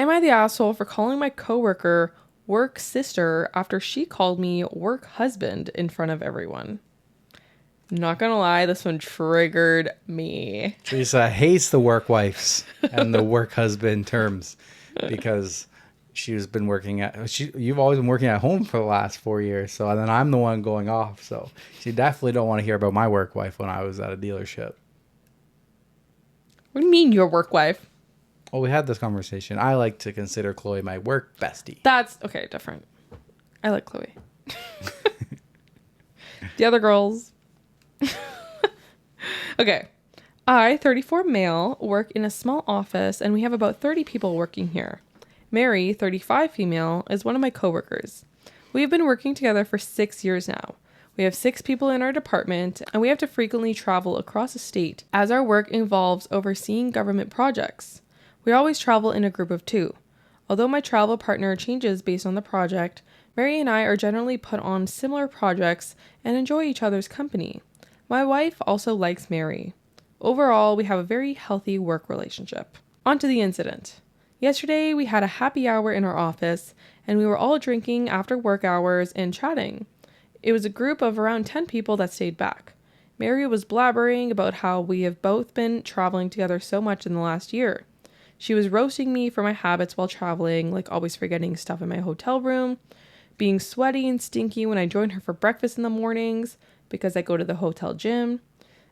Am I the asshole for calling my coworker work sister after she called me work husband in front of everyone? Not gonna lie, this one triggered me. Teresa hates the work wives and the work husband terms because you've always been working at home for the last 4 years. So then I'm the one going off. So she definitely don't want to hear about my work wife when I was at a dealership. What do you mean your work wife? Well, we had this conversation. I like to consider Chloe my work bestie. That's okay, different. I like Chloe. The other girls. Okay. I, 34 male, work in a small office and we have about 30 people working here. Mary, 35 female, is one of my coworkers. We have been working together for 6 years now. We have 6 people in our department and we have to frequently travel across the state as our work involves overseeing government projects. We always travel in a group of 2. Although my travel partner changes based on the project, Mary and I are generally put on similar projects and enjoy each other's company. My wife also likes Mary. Overall, we have a very healthy work relationship. On to the incident. Yesterday, we had a happy hour in our office, and we were all drinking after work hours and chatting. It was a group of around 10 people that stayed back. Mary was blabbering about how we have both been traveling together so much in the last year. She was roasting me for my habits while traveling, like always forgetting stuff in my hotel room, being sweaty and stinky when I joined her for breakfast in the mornings because I go to the hotel gym.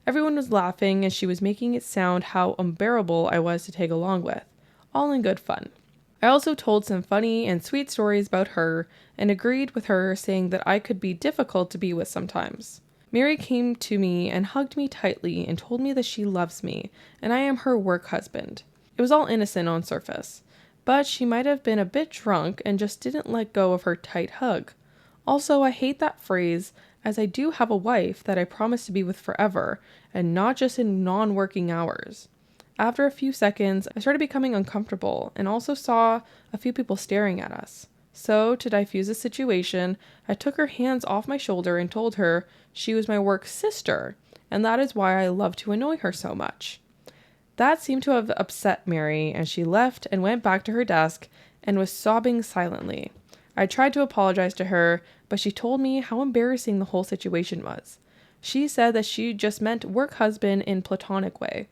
Everyone was laughing and she was making it sound how unbearable I was to take along with, all in good fun. I also told some funny and sweet stories about her and agreed with her saying that I could be difficult to be with sometimes. Mary came to me and hugged me tightly and told me that she loves me and I am her work husband. It was all innocent on surface, but she might have been a bit drunk and just didn't let go of her tight hug. Also, I hate that phrase as I do have a wife that I promise to be with forever and not just in non-working hours. After a few seconds, I started becoming uncomfortable and also saw a few people staring at us. So, to diffuse the situation, I took her hands off my shoulder and told her she was my work sister, and that is why I love to annoy her so much. That seemed to have upset Mary, and she left and went back to her desk and was sobbing silently. I tried to apologize to her, but she told me how embarrassing the whole situation was. She said that she just meant work husband in platonic way.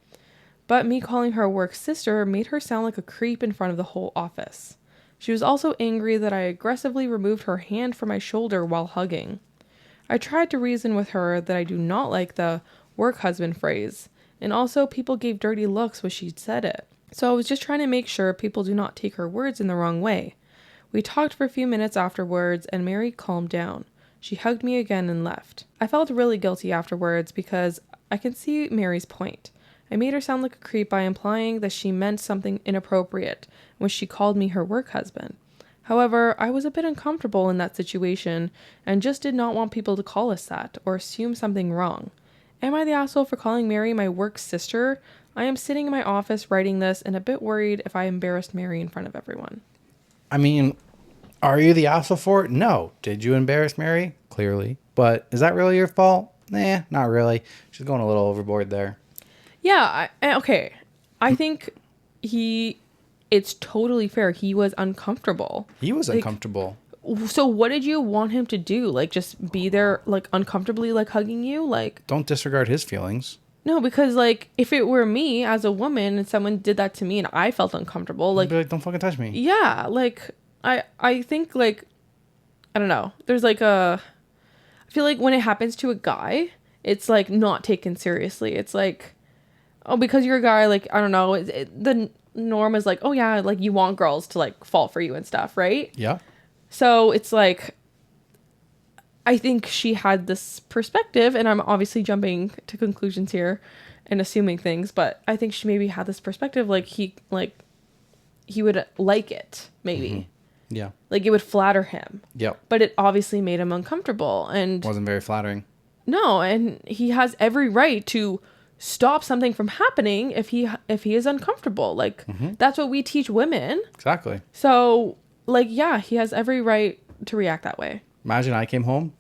But me calling her work sister made her sound like a creep in front of the whole office. She was also angry that I aggressively removed her hand from my shoulder while hugging. I tried to reason with her that I do not like the work husband phrase, and also people gave dirty looks when she said it. So I was just trying to make sure people do not take her words in the wrong way. We talked for a few minutes afterwards and Mary calmed down. She hugged me again and left. I felt really guilty afterwards because I can see Mary's point. I made her sound like a creep by implying that she meant something inappropriate when she called me her work husband. However, I was a bit uncomfortable in that situation and just did not want people to call us that or assume something wrong. Am I the asshole for calling Mary my work sister? I am sitting in my office writing this and a bit worried if I embarrassed Mary in front of everyone. I mean, are you the asshole for it? No. Did you embarrass Mary? Clearly. But is that really your fault? Nah, not really. She's going a little overboard there. Yeah, okay. I think it's totally fair. He was uncomfortable. He was uncomfortable. So what did you want him to do? Like, just be there, like, uncomfortably, like, hugging you? Like, don't disregard his feelings. No, because, like, if it were me as a woman and someone did that to me and I felt uncomfortable, like... You'd be like, don't fucking touch me. Yeah, like, I think, like, I don't know. There's, like, I feel like when it happens to a guy, it's, like, not taken seriously. It's, like, oh, because you're a guy, like, I don't know. The norm is, like, oh, yeah, like, you want girls to, like, fall for you and stuff, right? Yeah. So it's, like... I think she had this perspective, and I'm obviously jumping to conclusions here and assuming things, but I think she maybe had this perspective, like he would like it, maybe. Mm-hmm. Yeah. Like it would flatter him. Yep. But it obviously made him uncomfortable and... Wasn't very flattering. No, and he has every right to stop something from happening if he is uncomfortable. Like, That's what we teach women. Exactly. So, like, yeah, he has every right to react that way. Imagine I came home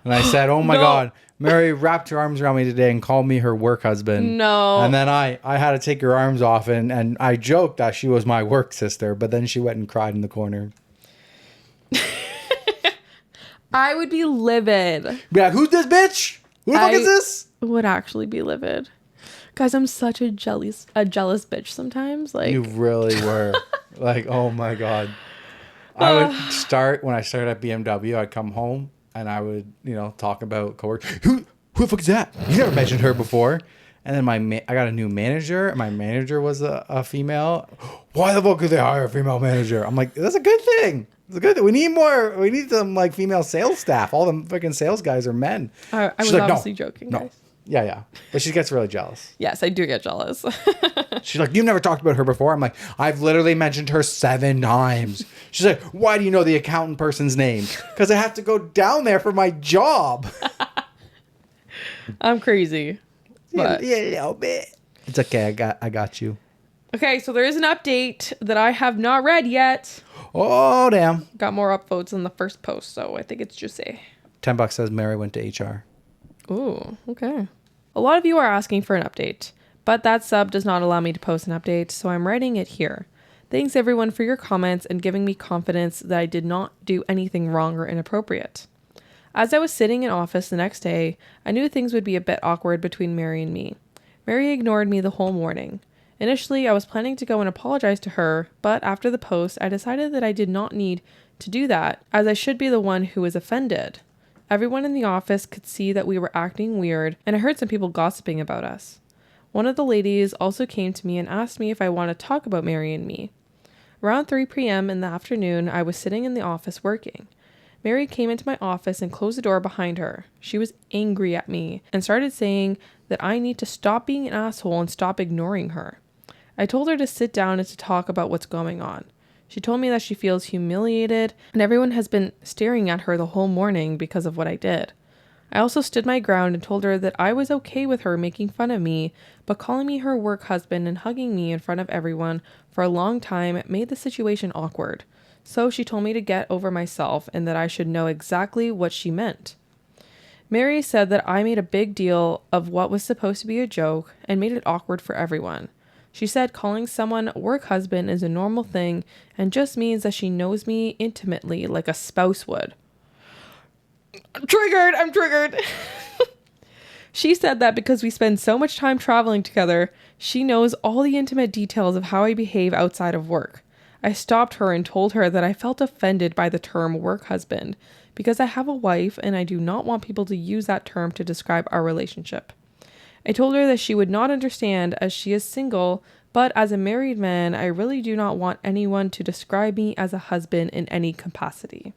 And I said, oh my No. God, Mary wrapped her arms around me today and called me her work husband. No. And then I had to take her arms off and I joked that she was my work sister, but then she went and cried in the corner. I would be livid. Be like, who's this bitch? Who the fuck is this? Would actually be livid. Guys, I'm such a jealous bitch sometimes. Like, You really were. Like, oh my God. I would start, when I started at BMW, I'd come home and I would, talk about coworker. Who the fuck is that? You never mentioned her before. And then I got a new manager, and my manager was a female. Why the fuck could they hire a female manager? I'm like, that's a good thing. It's a good thing. We need some like female sales staff. All the fucking sales guys are men. I was like, obviously joking, No. guys. Yeah. But she gets really jealous. Yes, I do get jealous. She's like, you've never talked about her before? I'm like, I've literally mentioned her 7 times. She's like, why do you know the accountant person's name? Because I have to go down there for my job. I'm crazy. But... Yeah, a little bit. It's okay. I got you. Okay, so there is an update that I have not read yet. Oh, damn. Got more upvotes than the first post, so I think it's juicy. $10 says Mary went to HR. Ooh, okay. A lot of you are asking for an update, but that sub does not allow me to post an update, so I'm writing it here. Thanks everyone for your comments and giving me confidence that I did not do anything wrong or inappropriate. As I was sitting in office the next day, I knew things would be a bit awkward between Mary and me. Mary ignored me the whole morning. Initially, I was planning to go and apologize to her, but after the post, I decided that I did not need to do that, as I should be the one who was offended. Everyone in the office could see that we were acting weird, and I heard some people gossiping about us. One of the ladies also came to me and asked me if I want to talk about Mary and me. Around 3 p.m. in the afternoon, I was sitting in the office working. Mary came into my office and closed the door behind her. She was angry at me and started saying that I need to stop being an asshole and stop ignoring her. I told her to sit down and to talk about what's going on. She told me that she feels humiliated and everyone has been staring at her the whole morning because of what I did. I also stood my ground and told her that I was okay with her making fun of me, but calling me her work husband and hugging me in front of everyone for a long time made the situation awkward. So she told me to get over myself and that I should know exactly what she meant. Mary said that I made a big deal of what was supposed to be a joke and made it awkward for everyone. She said calling someone work husband is a normal thing and just means that she knows me intimately like a spouse would. I'm triggered. She said that because we spend so much time traveling together, she knows all the intimate details of how I behave outside of work. I stopped her and told her that I felt offended by the term work husband because I have a wife and I do not want people to use that term to describe our relationship. I told her that she would not understand as she is single, but as a married man, I really do not want anyone to describe me as a husband in any capacity.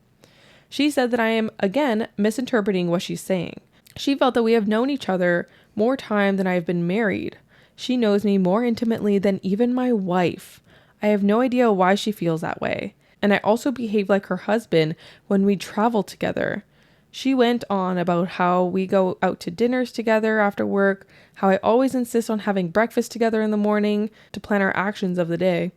She said that I am, again, misinterpreting what she's saying. She felt that we have known each other more time than I have been married. She knows me more intimately than even my wife. I have no idea why she feels that way. And I also behave like her husband when we travel together. She went on about how we go out to dinners together after work, how I always insist on having breakfast together in the morning to plan our actions of the day,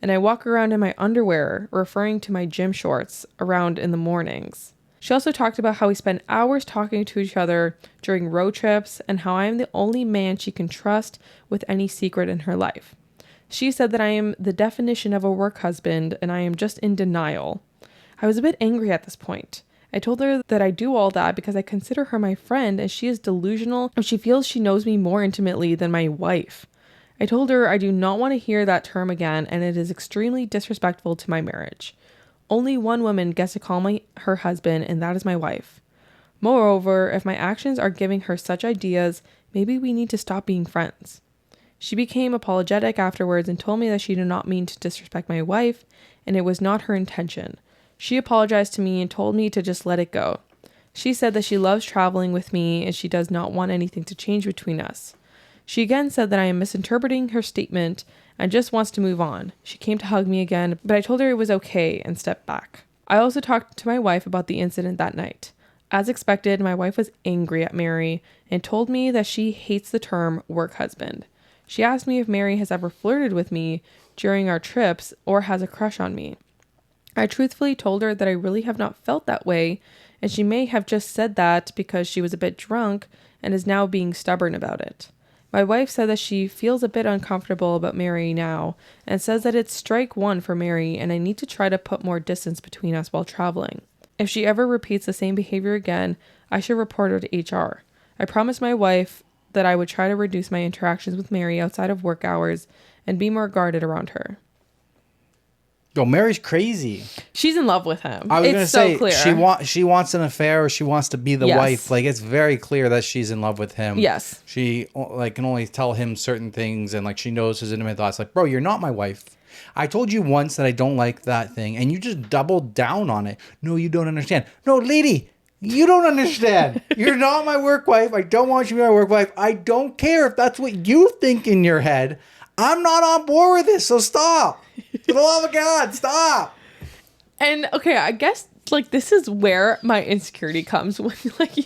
and I walk around in my underwear, referring to my gym shorts, around in the mornings. She also talked about how we spend hours talking to each other during road trips and how I am the only man she can trust with any secret in her life. She said that I am the definition of a work husband and I am just in denial. I was a bit angry at this point. I told her that I do all that because I consider her my friend and she is delusional and she feels she knows me more intimately than my wife. I told her I do not want to hear that term again and it is extremely disrespectful to my marriage. Only one woman gets to call me her husband and that is my wife. Moreover, if my actions are giving her such ideas, maybe we need to stop being friends. She became apologetic afterwards and told me that she did not mean to disrespect my wife and it was not her intention. She apologized to me and told me to just let it go. She said that she loves traveling with me and she does not want anything to change between us. She again said that I am misinterpreting her statement and just wants to move on. She came to hug me again, but I told her it was okay and stepped back. I also talked to my wife about the incident that night. As expected, my wife was angry at Mary and told me that she hates the term work husband. She asked me if Mary has ever flirted with me during our trips or has a crush on me. I truthfully told her that I really have not felt that way and she may have just said that because she was a bit drunk and is now being stubborn about it. My wife said that she feels a bit uncomfortable about Mary now and says that it's strike one for Mary and I need to try to put more distance between us while traveling. If she ever repeats the same behavior again, I should report her to HR. I promised my wife that I would try to reduce my interactions with Mary outside of work hours and be more guarded around her. Yo, Mary's crazy. She's in love with him. I was going to say, clear. she wants an affair or she wants to be the Yes. wife. Like, it's very clear that she's in love with him. Yes. She, like, can only tell him certain things and, like, she knows his intimate thoughts. Like, bro, you're not my wife. I told you once that I don't like that thing and you just doubled down on it. No, you don't understand. No, lady, you don't understand. You're not my work wife. I don't want you to be my work wife. I don't care if that's what you think in your head. I'm not on board with this, so stop. For the love of God, stop. And okay, I guess like this is where my insecurity comes when like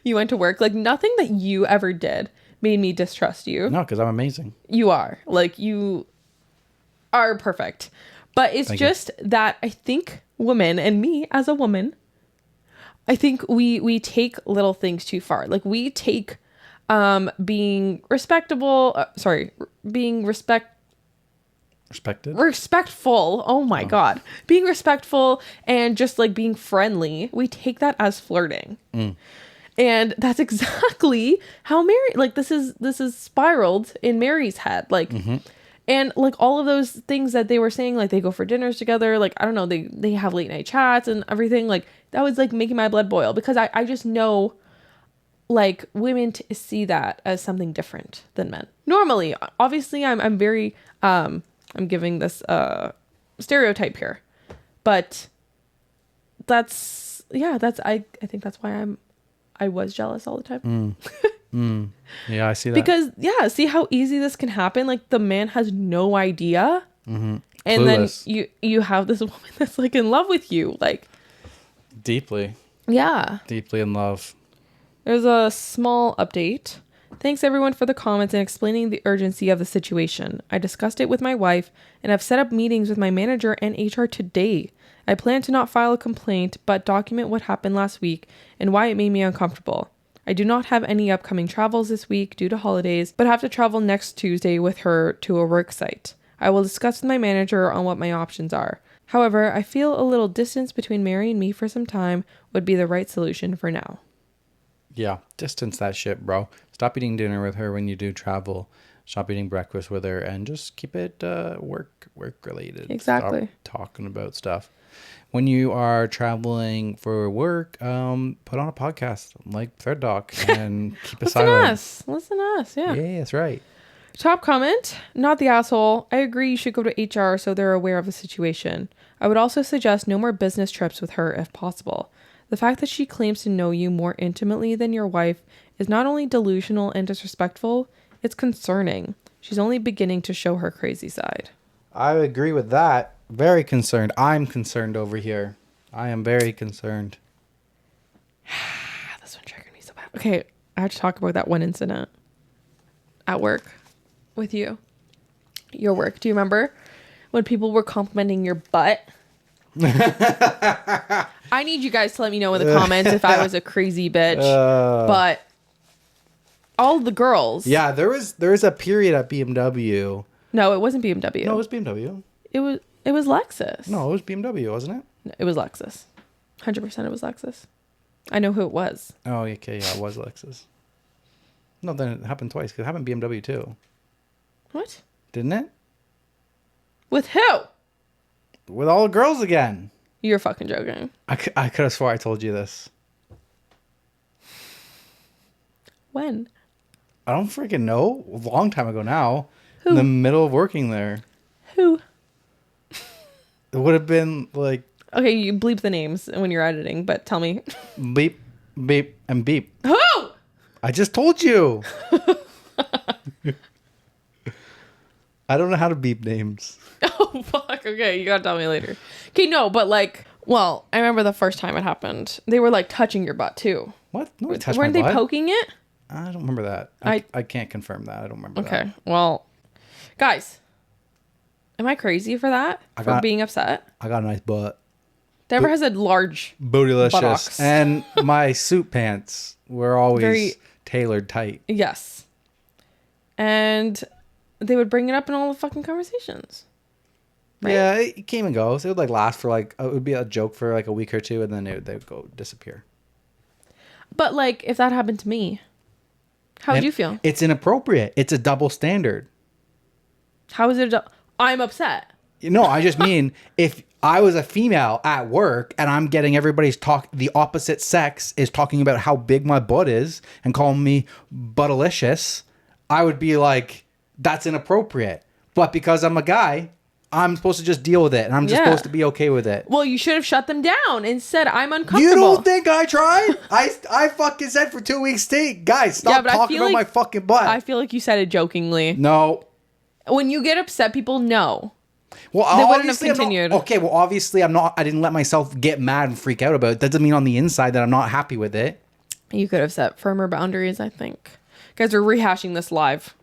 you went to work. Like nothing that you ever did made me distrust you. No, because I'm amazing. You are. Like you are perfect. But it's Thank just that I think women and me as a woman, I think we take little things too far. Like we take being respectable, being respectful. Oh my God. Being respectful and just like being friendly. We take that as flirting. And that's exactly how Mary, like this is spiraled in Mary's head. Like, and like all of those things that they were saying, like they go for dinners together. Like, I don't know, they have late night chats and everything. Like that was like making my blood boil because I just know like women see that as something different than men. Normally, obviously I'm very, I'm giving this stereotype here, but I think that's why I was jealous all the time. Yeah, I see that. Because see how easy this can happen. Like the man has no idea, and Clueless. then you have this woman that's like in love with you, like Deeply in love. There's a small update. Thanks everyone for the comments and explaining the urgency of the situation. I discussed it with my wife and have set up meetings with my manager and HR today. I plan to not file a complaint, but document what happened last week and why it made me uncomfortable. I do not have any upcoming travels this week due to holidays, but have to travel next Tuesday with her to a work site. I will discuss with my manager on what my options are. However, I feel a little distance between Mary and me for some time would be the right solution for now. Yeah, distance that shit, bro. Stop eating dinner with her when you do travel. Stop eating breakfast with her and just keep it work related. Exactly. Stop talking about stuff. When you are traveling for work, put on a podcast like ThreadTalk and keep it silent. Listen to us. Yeah. Yeah, that's right. Top comment, not the asshole. I agree you should go to HR so they're aware of the situation. I would also suggest no more business trips with her if possible. The fact that she claims to know you more intimately than your wife is not only delusional and disrespectful, it's concerning. She's only beginning to show her crazy side. I agree with that. Very concerned. I'm concerned over here. I am very concerned. This one triggered me so bad. Okay, I have to talk about that one incident at work with you. Your work. Do you remember when people were complimenting your butt? I need you guys to let me know in the comments if I was a crazy bitch. But all the girls. Yeah, there was a period at BMW. No, it wasn't BMW. No, it was BMW. It was Lexus. No, it was BMW, wasn't it? No, it was Lexus. 100% it was Lexus. I know who it was. Oh, okay, yeah, it was Lexus. No, then it happened twice because it happened BMW too. What? Didn't it? With who? With all the girls again. You're fucking joking. I could have swore I told you this. When? I don't freaking know. A long time ago now. Who? In the middle of working there. Who? It would have been like... Okay, you bleep the names when you're editing, but tell me. Beep, beep, and beep. Who? I just told you. I don't know how to beep names. Oh, fuck. Okay, you gotta tell me later. Okay, no, but like... Well, I remember the first time it happened. They were like touching your butt too. What? Nobody touched Weren't my they butt. poking it? I don't remember that. I can't confirm that. I don't remember that. Okay, well... Guys, am I crazy for that? For being upset? I got a nice butt. Denver has a large bootylicious. buttocks. And my suit pants were always Very- tailored tight. Yes. And they would bring it up in all the fucking conversations. Right? Yeah, it came and goes. It would like last for like, it would be a joke for like a week or two, and then they would go disappear. But like, if that happened to me, how would you feel? It's inappropriate. It's a double standard. How is it? I'm upset. No, I just mean if I was a female at work and I'm getting everybody's the opposite sex is talking about how big my butt is and calling me buttylicious, I would be like, that's inappropriate. But because I'm a guy, I'm supposed to just deal with it, and I'm just supposed to be okay with it. Well, you should have shut them down and said, I'm uncomfortable. You don't think I tried? I fucking said for 2 weeks straight, guys, stop talking about my fucking butt. I feel like you said it jokingly. No. When you get upset, people know. Well, they wouldn't have continued. Well, obviously I didn't let myself get mad and freak out about it. That doesn't mean on the inside that I'm not happy with it. You could have set firmer boundaries, I think. Guys, we're rehashing this live.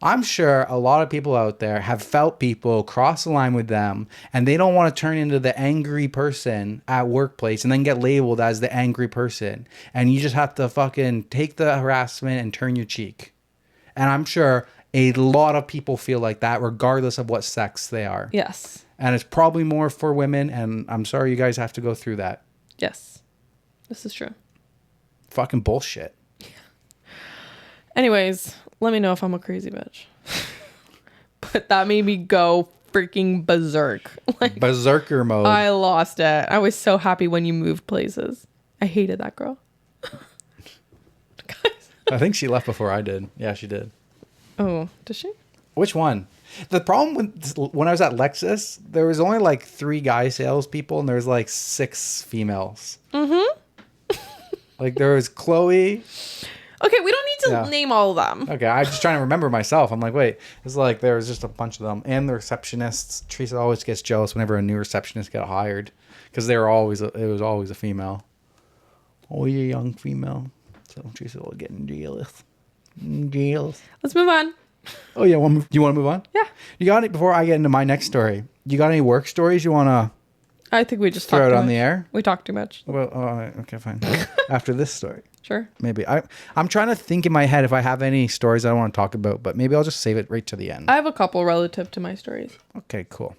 I'm sure a lot of people out there have felt people cross the line with them, and they don't want to turn into the angry person at workplace and then get labeled as the angry person. And you just have to fucking take the harassment and turn your cheek. And I'm sure a lot of people feel like that regardless of what sex they are. Yes. And it's probably more for women, and I'm sorry you guys have to go through that. Yes. This is true. Fucking bullshit. Anyways, let me know if I'm a crazy bitch. But that made me go freaking berserk. Like, berserker mode. I lost it. I was so happy when you moved places. I hated that girl. Guys. I think she left before I did. Yeah, she did. Oh, does she? Which one? The problem when I was at Lexus, there was only like 3 guy salespeople and there was like 6 females. Mm-hmm. Like there was Chloe. Okay, we don't need to name all of them. Okay, I'm just trying to remember myself. I'm like, wait, it's like there was just a bunch of them, and the receptionists. Teresa always gets jealous whenever a new receptionist got hired, because it was always a female. Oh, you're a young female, so Teresa will get jealous. Jealous. Let's move on. Oh yeah, do you want to move on? Yeah. You got it before I get into my next story. You got any work stories you want to? I think we just throw talked it too on much. the air. We talked too much. Well, okay, fine. After this story. Sure. Maybe. I'm trying to think in my head if I have any stories I want to talk about, but maybe I'll just save it right to the end. I have a couple relative to my stories. Okay, cool.